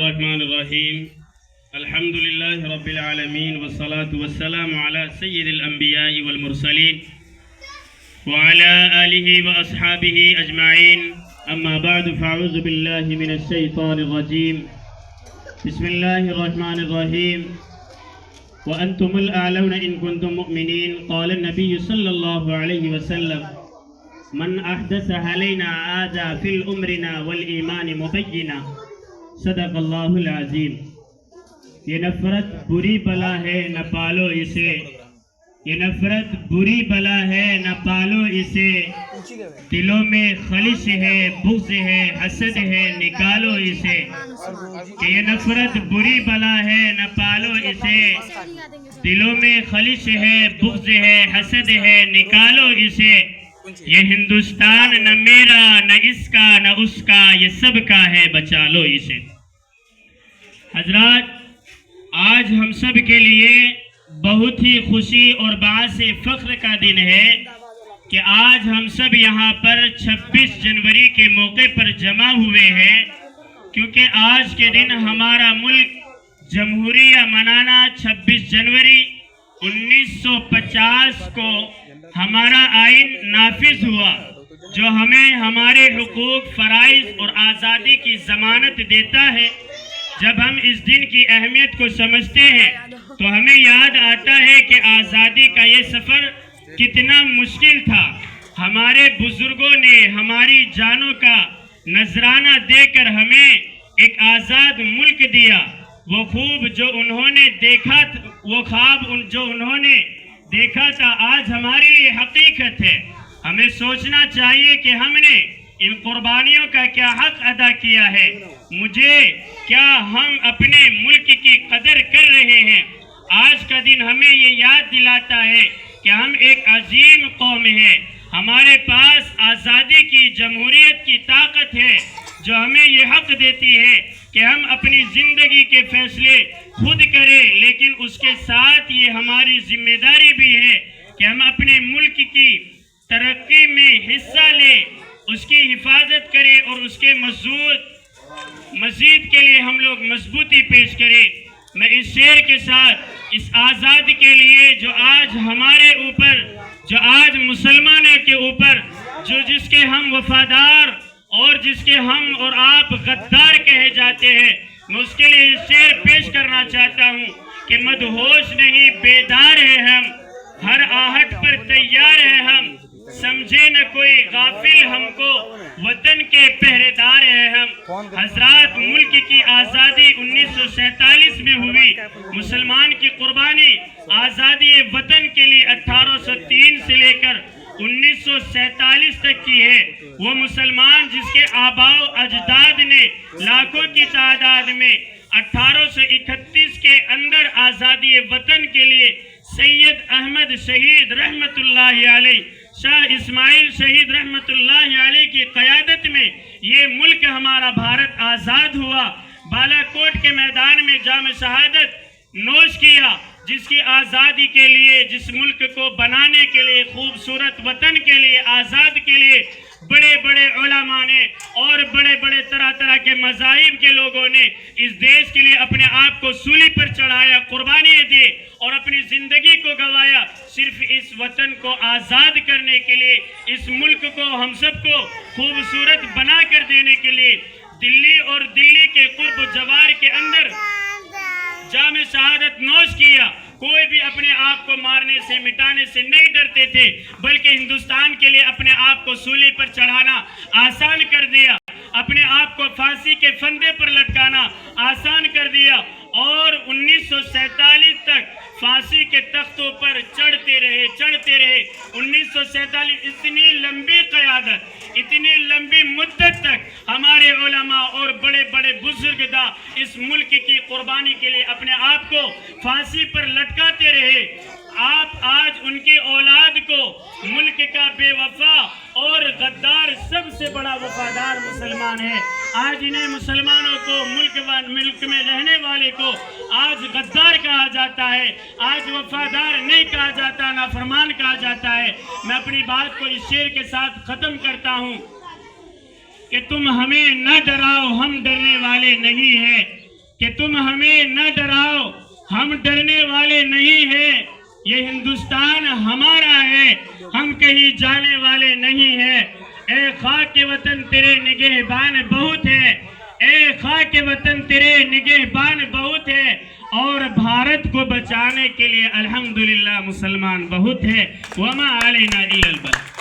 الرحمن الرحیم الحمد للہ رب العالمین والصلاة والسلام علی سید الانبیاء والمرسلین وعلی آلہ واصحابہ اجمعین اما بعد فاعوذ باللہ من الشیطان الرجیم بسم اللہ الرحمن الرحیم وأنتم الأعلون إن كنتم مؤمنين قال النبي صلى الله عليه وسلم من أحدث علينا عادة في الأمرنا والإيمان مبينا صدق اللہ العظیم۔ یہ نفرت بری بلا ہے نہ پالو اسے، یہ نفرت بری بلا ہے نہ پالو اسے، دلوں میں خلش ہے بغض ہے حسد ہے نکالو اسے، کہ یہ نفرت بری بلا ہے نہ پالو اسے، دلوں میں خلش ہے بغض ہے حسد ہے نکالو اسے، یہ ہندوستان نہ میرا نہ اس کا نہ اس کا یہ سب کا ہے بچا لو اسے۔ حضرات، آج ہم سب کے لیے بہت ہی خوشی اور باعث فخر کا دن ہے کہ آج ہم سب یہاں پر 26 جنوری کے موقع پر جمع ہوئے ہیں، کیونکہ آج کے دن ہمارا ملک جمہوریہ منانا 26 جنوری 1950 کو ہمارا آئین نافذ ہوا، جو ہمیں ہمارے حقوق فرائض اور آزادی کی ضمانت دیتا ہے۔ جب ہم اس دن کی اہمیت کو سمجھتے ہیں تو ہمیں یاد آتا ہے کہ آزادی کا یہ سفر کتنا مشکل تھا۔ ہمارے بزرگوں نے ہماری جانوں کا نذرانہ دے کر ہمیں ایک آزاد ملک دیا۔ وہ خواب جو انہوں نے دیکھا تھا آج ہمارے لیے حقیقت ہے۔ ہمیں سوچنا چاہیے کہ ہم نے ان قربانیوں کا کیا حق ادا کیا ہے، کیا ہم اپنے ملک کی قدر کر رہے ہیں۔ آج کا دن ہمیں یہ یاد دلاتا ہے کہ ہم ایک عظیم قوم ہیں، ہمارے پاس آزادی کی جمہوریت کی طاقت ہے جو ہمیں یہ حق دیتی ہے کہ ہم اپنی زندگی کے فیصلے خود کریں، لیکن اس کے ساتھ یہ ہماری ذمہ داری بھی ہے کہ ہم اپنے ملک کی ترقی میں حصہ لیں، اس کی حفاظت کریں اور اس کے مزید کے لیے ہم لوگ مضبوطی پیش کریں۔ میں اس شعر کے ساتھ اس آزادی کے لیے جو آج ہمارے اوپر، جو آج مسلمانوں کے اوپر، جس کے ہم وفادار اور جس کے ہم اور آپ غدار کہے جاتے ہیں، میں اس کے لیے شعر پیش کرنا چاہتا ہوں کہ مدہوش نہیں بیدار ہے ہم، ہر آہٹ پر تیار ہے ہم، سمجھے نہ کوئی غافل ہم کو وطن کے پہرے دار ہیں ہم۔ حضرات، ملک کی آزادی 1947 میں ہوئی، مسلمان کی قربانی آزادی وطن کے لیے 1803 سے لے کر 1947 تک کی ہے۔ وہ مسلمان جس کے آباء و اجداد نے لاکھوں کی تعداد میں 1831 کے اندر آزادی وطن کے لیے سید احمد شہید رحمت اللہ علیہ، شاہ اسماعیل شہید رحمت اللہ علیہ کی قیادت میں یہ ملک ہمارا بھارت آزاد ہوا۔ بالا کوٹ کے میدان میں جام شہادت نوش کیا، جس کی آزادی کے لیے، جس ملک کو بنانے کے لیے، خوبصورت وطن کے لیے، آزاد کے لیے بڑے بڑے علماء نے اور بڑے بڑے طرح طرح کے مذاہب کے لوگوں نے اس دیش کے لیے اپنے آپ کو سولی پر چڑھایا، قربانیاں دی اور اپنی زندگی کو گوایا، صرف اس وطن کو آزاد کرنے کے لیے، اس ملک کو ہم سب کو خوبصورت بنا کر دینے کے لیے۔ دلی اور دلی کے قرب و جوار کے اندر جام شہادت نوش کیا۔ کوئی بھی اپنے آپ کو مارنے سے، مٹانے سے نہیں ڈرتے تھے، بلکہ ہندوستان کے لیے اپنے آپ کو سولی پر چڑھانا آسان کر دیا، اپنے آپ کو پھانسی کے پھندے پر لٹکانا آسان کر دیا، اور 1947 تک پھانسی کے تختوں پر چڑھتے رہے۔ 1947 اتنی لمبی قیادت، اتنی لمبی مدت تک ہمارے علماء اور بڑے بڑے بزرگ اس ملک کی قربانی کے لیے اپنے آپ کو پھانسی پر لٹکاتے رہے۔ آپ آج ان کی اولاد کو ملک کا بے وفا اور غدار سب سے بڑا وفادار مسلمان ہے۔ آج انہیں مسلمانوں کو، ملک میں رہنے والے کو آج غدار کہا جاتا ہے، آج وفادار نہیں کہا جاتا، نافرمان کہا جاتا ہے۔ میں اپنی بات کو اس شعر کے ساتھ ختم کرتا ہوں کہ تم ہمیں نہ ڈراؤ، ہم ڈرنے والے نہیں ہیں، کہ تم ہمیں نہ ڈراؤ، ہم ڈرنے والے نہیں ہیں، یہ ہندوستان ہمارا ہے، ہم کہیں جانے والے نہیں ہیں۔ اے خاک وطن تیرے نگہبان بہت ہے، اے خاک وطن تیرے نگہبان بہت ہے، اور بھارت کو بچانے کے لیے الحمدللہ مسلمان بہت ہے۔ وما علینا الا البلاغ۔